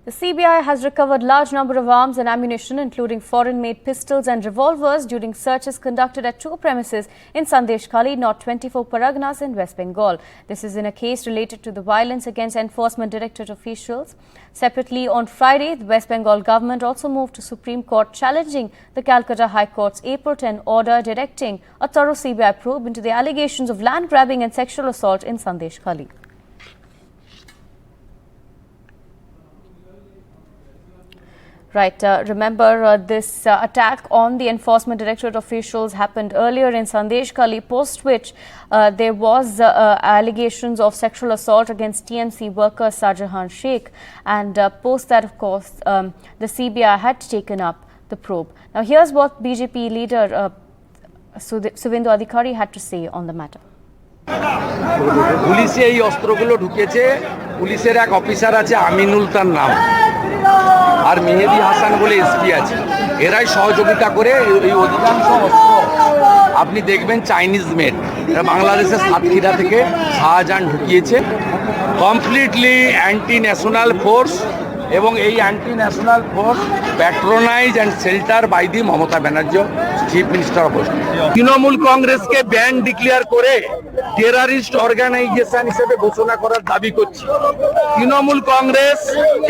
The CBI has recovered large number of arms and ammunition, including foreign-made pistols and revolvers, during searches conducted at two premises in Sandeshkhali, North 24 Parganas in West Bengal. This is in a case related to the violence against Enforcement Directorate officials. Separately, on Friday, the West Bengal government also moved to Supreme Court, challenging the Calcutta High Court's April 10 order directing a thorough CBI probe into the allegations of land grabbing and sexual assault in Sandeshkhali. Right. Remember, this attack on the Enforcement Directorate officials happened earlier in Sandeshkhali, post which there was allegations of sexual assault against TMC worker Shahjahan Sheikh, and post that, of course, the CBI had taken up the probe. Now, here's what BJP leader Suvendu Adhikari had to say on the matter. পুলিশে এই অস্ত্রগুলো ঢুকেছে। পুলিশের এক officer আছে আমিনুল তার নাম, আর মেহেদি হাসান বলে SP আছে। এরাই সহযোগিতা করে এই অধিকাংশ অস্ত্র আপনি দেখবেন চাইনিজ মেড। এটা বাংলাদেশের সাতক্ষীরা থেকে শাহজাহান ঢুকিয়েছে। কমপ্লিটলি অ্যান্টি ন্যাশনাল ফোর্স, এবং এই anti national force patronize and shelter by the Mamata Banerjee, chief minister of west. Trinamool কংগ্রেসকে ব্যান ডিক্লেয়ার করে টেরারিস্ট অর্গানাইজেশন হিসেবে ঘোষণা করার দাবি করছি। তৃণমূল কংগ্রেস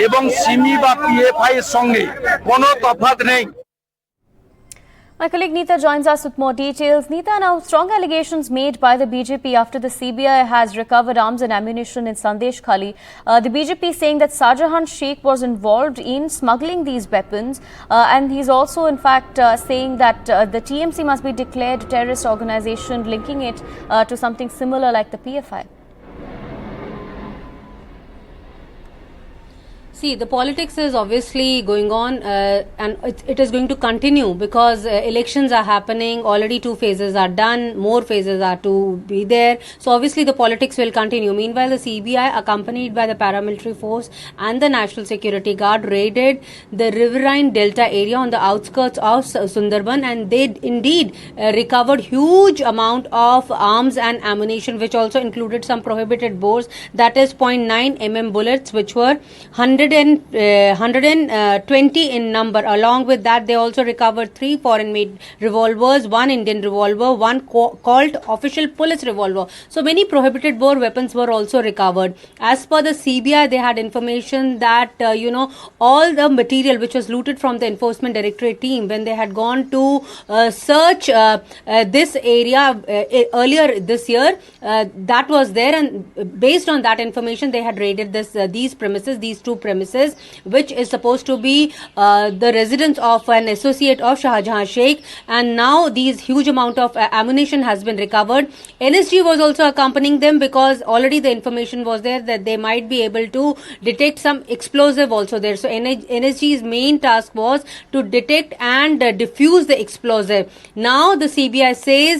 এবং সিমি বা পিএফআই এর সঙ্গে কোনো তফাৎ নেই। My colleague Neeta joins us with more details. Neeta, now strong allegations made by the BJP after the CBI has recovered arms and ammunition in Sandeshkhali. The BJP saying that Shahjahan Sheikh was involved in smuggling these weapons, and he's also in fact saying that the TMC must be declared a terrorist organization, linking it to something similar like the PFI. See, the politics is obviously going on and it is going to continue because elections are happening. Already 2 phases are done. More phases are to be there. So obviously the politics will continue. Meanwhile, the CBI, accompanied by the paramilitary force and the National Security Guard, raided the riverine delta area on the outskirts of Sundarban, and they indeed recovered huge amount of arms and ammunition, which also included some prohibited bores, that is 0.9 mm bullets, which were 120 in number. Along with that, they also recovered 3 foreign-made revolvers, 1 Indian revolver, 1 Colt official police revolver. So many prohibited bore weapons were also recovered. As per the CBI, they had information that all the material which was looted from the Enforcement Directorate team when they had gone to search this area earlier this year, that was there, and based on that information, they had raided these premises, these 2 premises, which is supposed to be the residence of an associate of Shahjahan Sheikh, and now these huge amount of ammunition has been recovered. NSG was also accompanying them because already the information was there that they might be able to detect some explosive also there. So NSG's main task was to detect and diffuse the explosive. Now the CBI says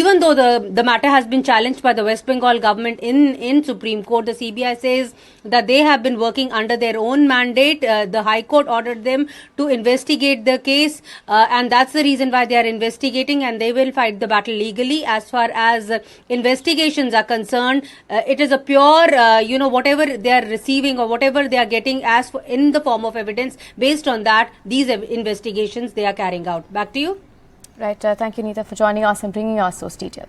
even though the matter has been challenged by the West Bengal government in Supreme Court, the CBI says that they have been working under their own mandate. The High Court ordered them to investigate the case, and that's the reason why they are investigating, and they will fight the battle legally. As far as investigations are concerned, it is a pure, whatever they are receiving or whatever they are getting as in the form of evidence, based on that, these investigations they are carrying out. Back to you. Right. Thank you, Neeta, for joining us and bringing us those details.